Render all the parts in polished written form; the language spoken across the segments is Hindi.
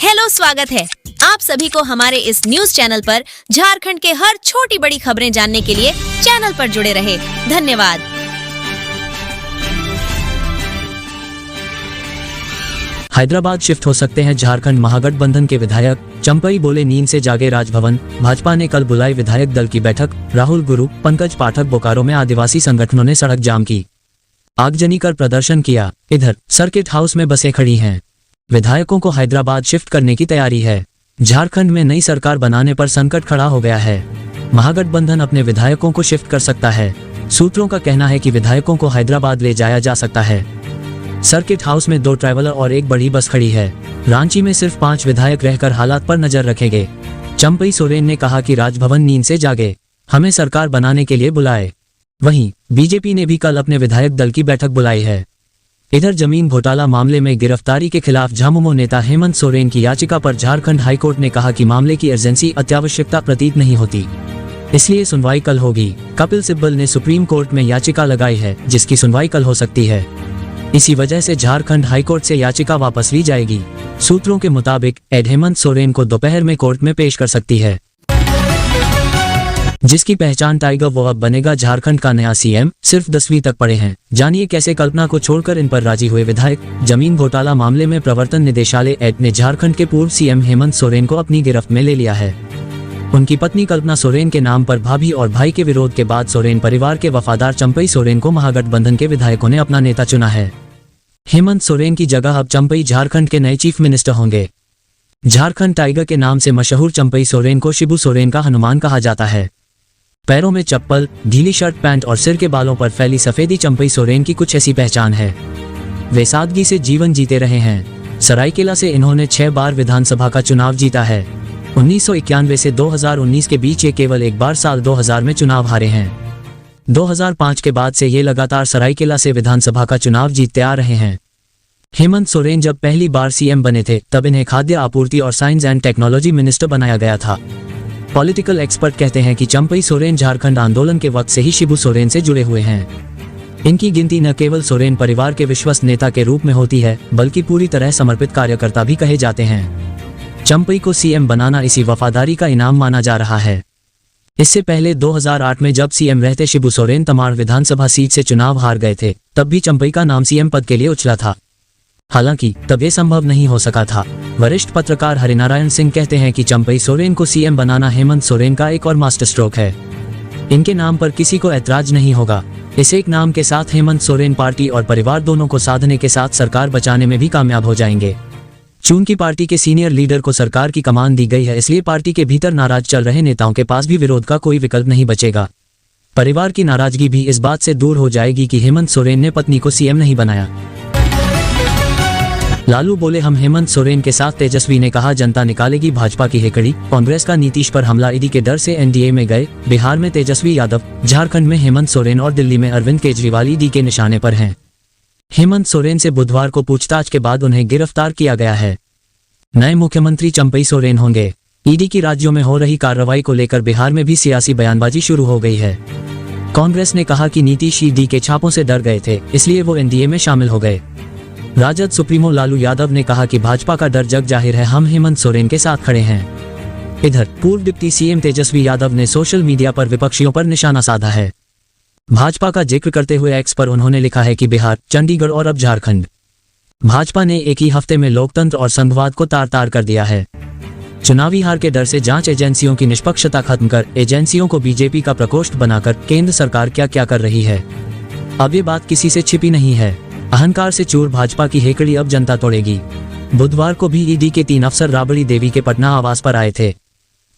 हेलो, स्वागत है आप सभी को हमारे इस न्यूज चैनल पर। झारखंड के हर छोटी बड़ी खबरें जानने के लिए चैनल पर जुड़े रहे। धन्यवाद। हैदराबाद शिफ्ट हो सकते हैं झारखंड महागठबंधन के विधायक, चंपई बोले नींद से जागे राजभवन। भाजपा ने कल बुलाई विधायक दल की बैठक। राहुल गुरु, पंकज पाठक बोकारो में आदिवासी संगठनों ने सड़क जाम की, आगजनी कर प्रदर्शन किया। इधर सर्किट हाउस में बसें खड़ी हैं। विधायकों को हैदराबाद शिफ्ट करने की तैयारी है। झारखंड में नई सरकार बनाने पर संकट खड़ा हो गया है। महागठबंधन अपने विधायकों को शिफ्ट कर सकता है। सूत्रों का कहना है कि विधायकों को हैदराबाद ले जाया जा सकता है। सर्किट हाउस में 2 ट्रैवलर और एक बड़ी बस खड़ी है। रांची में सिर्फ 5 विधायक रहकर हालात पर नजर रखेंगे। चंपई सोरेन ने कहा कि राजभवन नींद से जागे, हमें सरकार बनाने के लिए बुलाए। वहीं बीजेपी ने भी कल अपने विधायक दल की बैठक बुलाई है। इधर जमीन घोटाला मामले में गिरफ्तारी के खिलाफ झामुमो नेता हेमंत सोरेन की याचिका पर झारखंड हाईकोर्ट ने कहा कि मामले की अर्जेंसी अत्यावश्यकता प्रतीत नहीं होती, इसलिए सुनवाई कल होगी। कपिल सिब्बल ने सुप्रीम कोर्ट में याचिका लगाई है, जिसकी सुनवाई कल हो सकती है। इसी वजह से झारखंड हाईकोर्ट से याचिका वापस ली जाएगी। सूत्रों के मुताबिक एड हेमंत सोरेन को दोपहर में कोर्ट में पेश कर सकती है। जिसकी पहचान टाइगर वो अब बनेगा झारखंड का नया सीएम। सिर्फ 10वीं तक पढ़े हैं, जानिए कैसे कल्पना को छोड़कर इन पर राजी हुए विधायक। जमीन घोटाला मामले में प्रवर्तन निदेशालय एड ने झारखंड के पूर्व सीएम हेमंत सोरेन को अपनी गिरफ्त में ले लिया है। उनकी पत्नी कल्पना सोरेन के नाम पर भाभी और भाई के विरोध के बाद सोरेन परिवार के वफादार चंपई सोरेन को महागठबंधन के विधायकों ने अपना नेता चुना है। हेमंत सोरेन की जगह अब चंपई झारखंड के नए चीफ मिनिस्टर होंगे। झारखंड टाइगर के नाम से मशहूर चंपई सोरेन को शिबू सोरेन का हनुमान कहा जाता है। पैरों में चप्पल, ढीली शर्ट पैंट और सिर के बालों पर फैली सफेदी चंपई सोरेन की कुछ ऐसी पहचान है। वे सादगी से जीवन जीते रहे हैं। सरायकेला से इन्होंने 6 बार विधानसभा का चुनाव जीता है। 1991 से 2019 के बीच ये केवल एक बार साल 2000 में चुनाव हारे हैं। 2005 के बाद से ये लगातार सरायकेला से विधानसभा का चुनाव जीतते आ रहे हैं। हेमंत सोरेन जब पहली बार सीएम बने थे, तब इन्हें खाद्य आपूर्ति और साइंस एंड टेक्नोलॉजी मिनिस्टर बनाया गया था। पॉलिटिकल एक्सपर्ट कहते हैं कि चंपई सोरेन झारखंड आंदोलन के वक्त से ही शिबू सोरेन से जुड़े हुए हैं। इनकी गिनती न केवल सोरेन परिवार के विश्वस्त नेता के रूप में होती है, बल्कि पूरी तरह समर्पित कार्यकर्ता भी कहे जाते हैं। चंपई को सीएम बनाना इसी वफादारी का इनाम माना जा रहा है। इससे पहले 2008 में जब सीएम रहते शिबू सोरेन तमाड़ विधानसभा सीट से चुनाव हार गए थे, तब भी चंपई का नाम सीएम पद के लिए उछला था। हालांकि तब ये संभव नहीं हो सका था। वरिष्ठ पत्रकार हरिनारायण सिंह कहते हैं कि चंपई सोरेन को सीएम बनाना हेमंत सोरेन का एक और मास्टर स्ट्रोक है। इनके नाम पर किसी को ऐतराज नहीं होगा। इस एक नाम के साथ हेमंत सोरेन पार्टी और परिवार दोनों को साधने के साथ सरकार बचाने में भी कामयाब हो जाएंगे। चूंकि पार्टी के सीनियर लीडर को सरकार की कमान दी गई है, इसलिए पार्टी के भीतर नाराज चल रहे नेताओं के पास भी विरोध का कोई विकल्प नहीं बचेगा। परिवार की नाराजगी भी इस बात से दूर हो जाएगी कि हेमंत सोरेन ने पत्नी को सीएम नहीं बनाया। लालू बोले हम हेमंत सोरेन के साथ। तेजस्वी ने कहा जनता निकालेगी भाजपा की हेकड़ी। कांग्रेस का नीतीश पर हमला, ईडी के डर से एनडीए में गए। बिहार में तेजस्वी यादव, झारखंड में हेमंत सोरेन और दिल्ली में अरविंद केजरीवाल ईडी के निशाने पर हैं। हेमंत सोरेन से बुधवार को पूछताछ के बाद उन्हें गिरफ्तार किया गया है। नए मुख्यमंत्री चंपई सोरेन होंगे। ईडी की राज्यों में हो रही कार्रवाई को लेकर बिहार में भी सियासी बयानबाजी शुरू हो गई है। कांग्रेस ने कहा कि नीतीश ईडी के छापों से डर गए थे, इसलिए वो एनडीए में शामिल हो गए। राजद सुप्रीमो लालू यादव ने कहा कि भाजपा का डर जग जाहिर है, हम हेमंत सोरेन के साथ खड़े हैं। इधर पूर्व डिप्टी सीएम तेजस्वी यादव ने सोशल मीडिया पर विपक्षियों पर निशाना साधा है। भाजपा का जिक्र करते हुए एक्स पर उन्होंने लिखा है कि बिहार, चंडीगढ़ और अब झारखंड, भाजपा ने एक ही हफ्ते में लोकतंत्र और संघवाद को तार तार कर दिया है। चुनावी हार के डर से जांच एजेंसियों की निष्पक्षता खत्म कर एजेंसियों को बीजेपी का प्रकोष्ठ बनाकर केंद्र सरकार क्या क्या कर रही है। अब ये बात किसी से छिपी नहीं है। अहंकार से चूर भाजपा की हेकड़ी अब जनता तोड़ेगी। बुधवार को भी ईडी के 3 अफसर राबड़ी देवी के पटना आवास पर आए थे।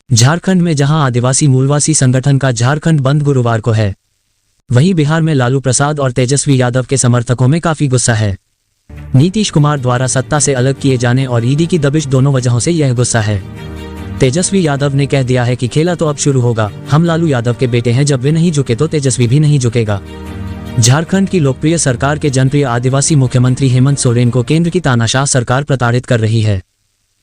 झारखंड में जहां आदिवासी मूलवासी संगठन का झारखंड बंद गुरुवार को है, वहीं बिहार में लालू प्रसाद और तेजस्वी यादव के समर्थकों में काफी गुस्सा है। नीतीश कुमार द्वारा सत्ता से अलग किए जाने और ईडी की दबिश, दोनों वजहों से यह गुस्सा है। तेजस्वी यादव ने कह दिया है कि खेला तो अब शुरू होगा। हम लालू यादव के बेटे हैं, जब वे नहीं झुके तो तेजस्वी भी नहीं झुकेगा। झारखंड की लोकप्रिय सरकार के जनप्रिय आदिवासी मुख्यमंत्री हेमंत सोरेन को केंद्र की तानाशाह सरकार प्रताड़ित कर रही है।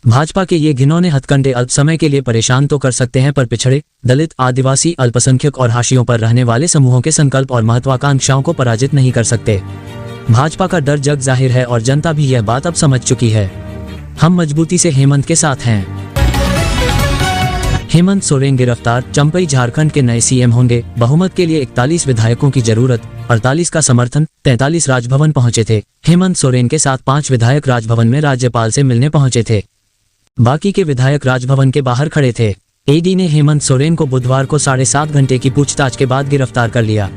भाजपा के ये घिनौने हथकंडे अल्प समय के लिए परेशान तो कर सकते हैं, पर पिछड़े, दलित, आदिवासी, अल्पसंख्यक और हाशियों पर रहने वाले समूहों के संकल्प और महत्वाकांक्षाओं को पराजित नहीं कर सकते। भाजपा का डर जग जाहिर है और जनता भी यह बात अब समझ चुकी है। हम मजबूती से हेमंत के साथ हैं। हेमंत सोरेन गिरफ्तार, चंपई झारखंड के नए सीएम होंगे। बहुमत के लिए 41 विधायकों की जरूरत, 48 का समर्थन, 43 राजभवन पहुंचे थे। हेमंत सोरेन के साथ 5 विधायक राजभवन में राज्यपाल से मिलने पहुंचे थे। बाकी के विधायक राजभवन के बाहर खड़े थे। ईडी ने हेमंत सोरेन को बुधवार को 7.5 घंटे की पूछताछ के बाद गिरफ्तार कर लिया।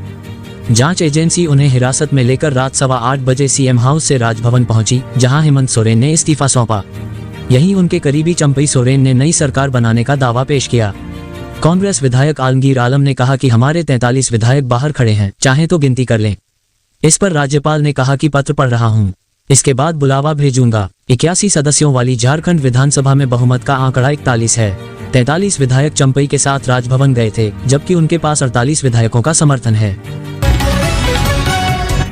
जांच एजेंसी उन्हें हिरासत में लेकर रात 8:15 बजे सीएम हाउस से राजभवन पहुंची, जहां हेमंत सोरेन ने इस्तीफा सौंपा। यहीं उनके करीबी चंपई सोरेन ने नई सरकार बनाने का दावा पेश किया। कांग्रेस विधायक आलमगीर आलम ने कहा कि हमारे 43 विधायक बाहर खड़े हैं, चाहे तो गिनती कर लें। इस पर राज्यपाल ने कहा कि पत्र पढ़ रहा हूं, इसके बाद बुलावा भेजूंगा। 81 सदस्यों वाली झारखंड विधानसभा में बहुमत का आंकड़ा 41 है। 43 विधायक चंपई के साथ राजभवन गए थे, जबकि उनके पास 48 विधायकों का समर्थन है।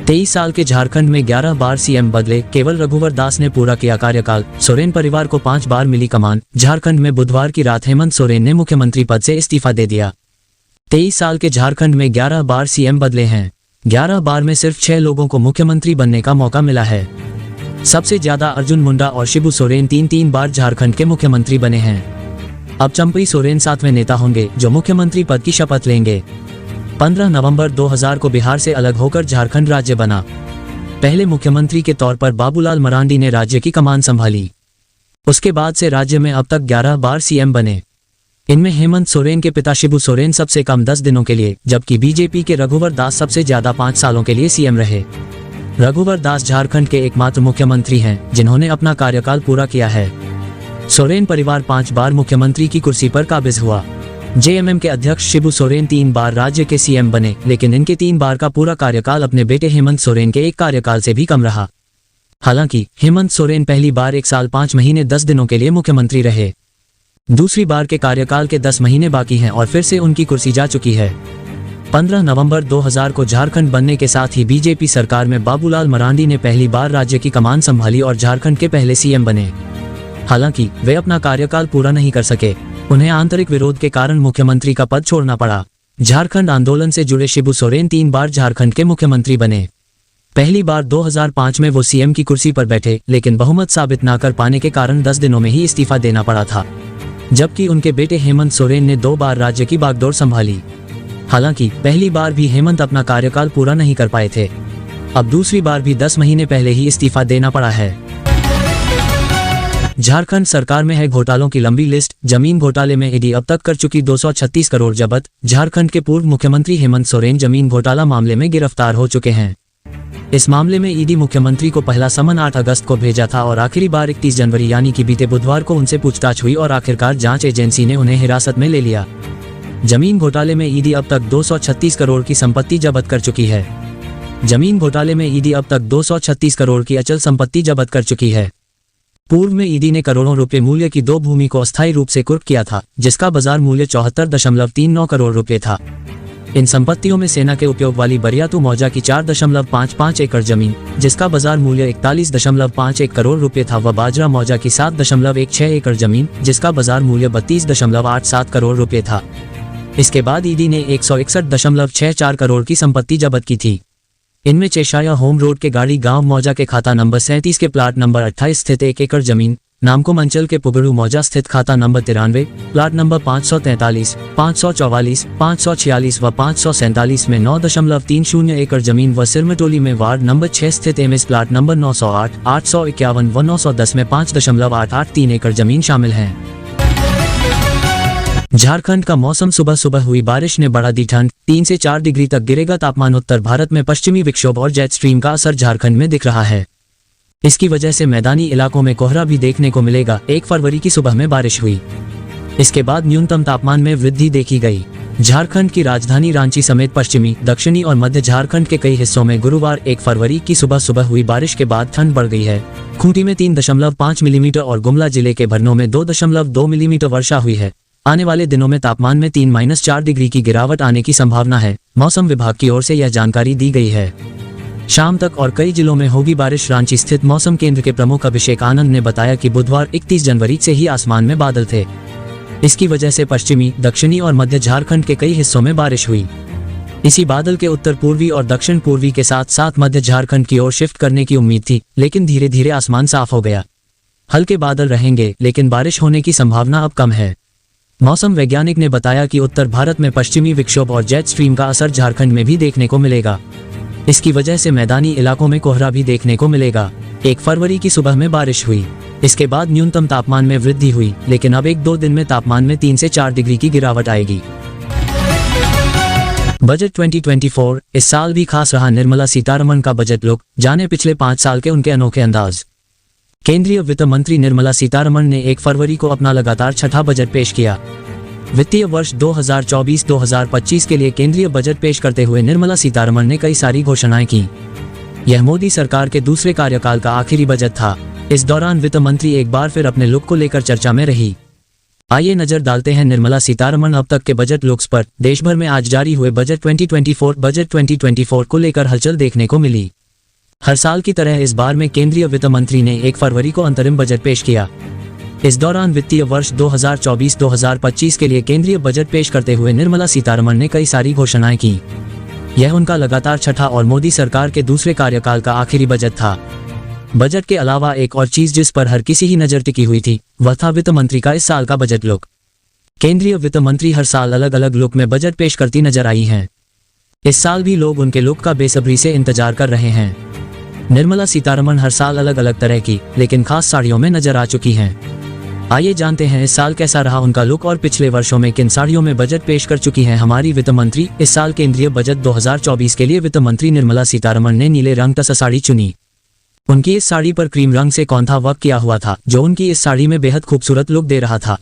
23 साल के झारखंड में 11 बार सीएम बदले, केवल रघुवर दास ने पूरा किया कार्यकाल। सोरेन परिवार को 5 बार मिली कमान। झारखंड में बुधवार की रात हेमंत सोरेन ने मुख्यमंत्री पद से इस्तीफा दे दिया। 23 साल के झारखंड में 11 बार सीएम बदले हैं। 11 बार में सिर्फ 6 लोगों को मुख्यमंत्री बनने का मौका मिला है। सबसे ज्यादा अर्जुन मुंडा और शिबू सोरेन 3 बार झारखंड के मुख्यमंत्री बने हैं। अब चंपई सोरेन 7वें नेता होंगे जो मुख्यमंत्री पद की शपथ लेंगे। 15 नवंबर 2000 को बिहार से अलग होकर झारखंड राज्य बना। पहले मुख्यमंत्री के तौर पर बाबूलाल मरांडी ने राज्य की कमान संभाली। उसके बाद से राज्य में अब तक 11 बार सीएम बने। इनमें हेमंत सोरेन के पिता शिबू सोरेन सबसे कम 10 दिनों के लिए, जबकि बीजेपी के रघुवर दास सबसे ज्यादा 5 सालों के लिए सीएम रहे। रघुवर दास झारखंड के एकमात्र मुख्यमंत्री हैं जिन्होंने अपना कार्यकाल पूरा किया है। सोरेन परिवार 5 बार मुख्यमंत्री की कुर्सी पर काबिज हुआ। जेएमएम के अध्यक्ष शिबू सोरेन 3 बार राज्य के सीएम बने, लेकिन इनके 3 बार का पूरा कार्यकाल अपने बेटे हेमंत सोरेन के एक कार्यकाल से भी कम रहा। हालांकि हेमंत सोरेन पहली बार 1 साल 5 महीने 10 दिनों के लिए मुख्यमंत्री रहे। दूसरी बार के कार्यकाल के 10 महीने बाकी हैं और फिर से उनकी कुर्सी जा चुकी है। 15 नवंबर 2000 को झारखंड बनने के साथ ही बीजेपी सरकार में बाबूलाल मरांडी ने पहली बार राज्य की कमान संभाली और झारखंड के पहले सीएम बने। हालांकि वे अपना कार्यकाल पूरा नहीं कर सके। उन्हें आंतरिक विरोध के कारण मुख्यमंत्री का पद छोड़ना पड़ा। झारखंड आंदोलन से जुड़े शिबू सोरेन 3 बार झारखंड के मुख्यमंत्री बने। पहली बार 2005 में वो सीएम की कुर्सी पर बैठे, लेकिन बहुमत साबित न कर पाने के कारण 10 दिनों में ही इस्तीफा देना पड़ा था। जबकि उनके बेटे हेमंत सोरेन ने 2 बार राज्य की बागडोर संभाली। हालांकि पहली बार भी हेमंत अपना कार्यकाल पूरा नहीं कर पाए थे। अब दूसरी बार भी 10 महीने पहले ही इस्तीफा देना पड़ा है। झारखंड सरकार में है घोटालों की लंबी लिस्ट। जमीन घोटाले में ईडी अब तक कर चुकी 236 करोड़ जब्त। झारखंड के पूर्व मुख्यमंत्री हेमंत सोरेन जमीन घोटाला मामले में गिरफ्तार हो चुके हैं। इस मामले में ईडी मुख्यमंत्री को पहला समन 8 अगस्त को भेजा था और आखिरी बार 31 जनवरी यानी कि बीते बुधवार को उनसे पूछताछ हुई और आखिरकार जांच एजेंसी ने उन्हें हिरासत में ले लिया। जमीन घोटाले में ईडी अब तक 236 करोड़ की संपत्ति जब्त कर चुकी है। जमीन घोटाले में ईडी अब तक 236 करोड़ की अचल संपत्ति जब्त कर चुकी है। पूर्व में ईडी ने करोड़ों रुपए मूल्य की 2 भूमि को अस्थायी रूप से कुर्क किया था, जिसका बाजार मूल्य 74.39 करोड़ रुपए था। इन संपत्तियों में सेना के उपयोग वाली बरियातू मौजा की 4.55 एकड़ जमीन, जिसका बाजार मूल्य 41.51 करोड़ रुपए था, व बाजरा मौजा की 7.16 एकड़ जमीन, जिसका बाजार मूल्य 32.87 करोड़ रुपए था। इसके बाद ईडी ने 161.64 करोड़ की संपत्ति जब्त की थी। इनमें चेशाया होम रोड के गाड़ी गांव मौजा के खाता नंबर 37 के प्लाट नंबर 28 स्थित 1 एकड़ जमीन, नामकुम अंचल के पुगड़ू मौजा स्थित खाता नंबर 93, प्लाट नंबर 543, 544, 546 व 547 में 9.30 एकड़ जमीन व सिरमटोली में वार्ड नंबर 6 स्थित एमएस प्लाट नंबर 908, 851 व 910 में 5.883 एकड़ जमीन शामिल हैं। झारखंड का मौसम। सुबह सुबह हुई बारिश ने बढ़ा दी ठंड। 3 से 4 डिग्री तक गिरेगा तापमान। उत्तर भारत में पश्चिमी विक्षोभ और जेट स्ट्रीम का असर झारखंड में दिख रहा है। इसकी वजह से मैदानी इलाकों में कोहरा भी देखने को मिलेगा। 1 फरवरी की सुबह में बारिश हुई। इसके बाद न्यूनतम तापमान में वृद्धि देखी गई। झारखंड की राजधानी रांची समेत पश्चिमी, दक्षिणी और मध्य झारखंड के कई हिस्सों में गुरुवार 1 फरवरी की सुबह सुबह हुई बारिश के बाद ठंड बढ़ गई है। खूंटी में 3.5 मिलीमीटर और गुमला जिले के भरनों में 2.2 मिलीमीटर वर्षा हुई है। आने वाले दिनों में तापमान में 3-4 डिग्री की गिरावट आने की संभावना है। मौसम विभाग की ओर से यह जानकारी दी गई है। शाम तक और कई जिलों में होगी बारिश। रांची स्थित मौसम केंद्र के प्रमुख अभिषेक आनंद ने बताया कि बुधवार 31 जनवरी से ही आसमान में बादल थे। इसकी वजह से पश्चिमी, दक्षिणी और मध्य झारखंड के कई हिस्सों में बारिश हुई। इसी बादल के उत्तर पूर्वी और दक्षिण पूर्वी के साथ साथ मध्य झारखंड की ओर शिफ्ट करने की उम्मीद थी, लेकिन धीरे धीरे आसमान साफ हो गया। हल्के बादल रहेंगे लेकिन बारिश होने की संभावना अब कम है। मौसम वैज्ञानिक ने बताया कि उत्तर भारत में पश्चिमी विक्षोभ और जेट स्ट्रीम का असर झारखंड में भी देखने को मिलेगा। इसकी वजह से मैदानी इलाकों में कोहरा भी देखने को मिलेगा। 1 फरवरी की सुबह में बारिश हुई, इसके बाद न्यूनतम तापमान में वृद्धि हुई, लेकिन अब 1-2 दिन में तापमान में 3 से 4 डिग्री की गिरावट आएगी। बजट 2024 इस साल भी खास रहा। निर्मला सीतारमण का बजट लुक, जाने पिछले 5 साल के उनके अनोखे अंदाज। केंद्रीय वित्त मंत्री निर्मला सीतारमण ने 1 फरवरी को अपना लगातार छठा बजट पेश किया। वित्तीय वर्ष 2024-2025 के लिए केंद्रीय बजट पेश करते हुए निर्मला सीतारमण ने कई सारी घोषणाएं की। यह मोदी सरकार के दूसरे कार्यकाल का आखिरी बजट था। इस दौरान वित्त मंत्री एक बार फिर अपने लुक को लेकर चर्चा में रही। आइए नजर डालते हैं निर्मला सीतारमण अब तक के बजट लुक्स पर। देश भर में आज जारी हुए बजट 2024 को लेकर हलचल देखने को मिली। हर साल की तरह इस बार में केंद्रीय वित्त मंत्री ने 1 फरवरी को अंतरिम बजट पेश किया। इस दौरान वित्तीय वर्ष 2024-2025 के लिए केंद्रीय बजट पेश करते हुए निर्मला सीतारमण ने कई सारी घोषणाएं की। यह उनका लगातार छठा और मोदी सरकार के दूसरे कार्यकाल का आखिरी बजट था। बजट के अलावा एक और चीज जिस पर हर किसी की नजर टिकी हुई थी, वह था वित्त मंत्री का इस साल का बजट लुक। केंद्रीय वित्त मंत्री हर साल अलग अलग लुक में बजट पेश करती नजर आई हैं। इस साल भी लोग उनके लुक का बेसब्री से इंतजार कर रहे हैं। निर्मला सीतारमण हर साल अलग अलग तरह की लेकिन खास साड़ियों में नजर आ चुकी हैं। आइए जानते हैं इस साल कैसा रहा उनका लुक और पिछले वर्षों में किन साड़ियों में बजट पेश कर चुकी हैं हमारी वित्त मंत्री। इस साल केंद्रीय बजट 2024 के लिए वित्त मंत्री निर्मला सीतारमण ने नीले रंग का साड़ी चुनी। उनकी इस साड़ी पर क्रीम रंग से कौंधा वर्क किया हुआ था, जो उनकी इस साड़ी में बेहद खूबसूरत लुक दे रहा था।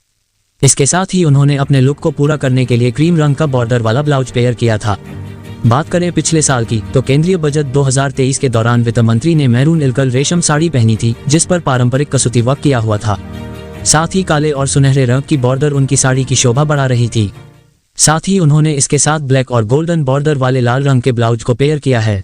इसके साथ ही उन्होंने अपने लुक को पूरा करने के लिए क्रीम रंग का बॉर्डर वाला ब्लाउज पेयर किया था। बात करें पिछले साल की, तो केंद्रीय बजट 2023 के दौरान वित्त मंत्री ने मैरून इल्कल रेशम साड़ी पहनी थी, जिस पर पारंपरिक कसूती वर्क किया हुआ था। साथ ही काले और सुनहरे रंग की बॉर्डर उनकी साड़ी की शोभा बढ़ा रही थी। साथ ही उन्होंने इसके साथ ब्लैक और गोल्डन बॉर्डर वाले लाल रंग के ब्लाउज को पेयर किया है।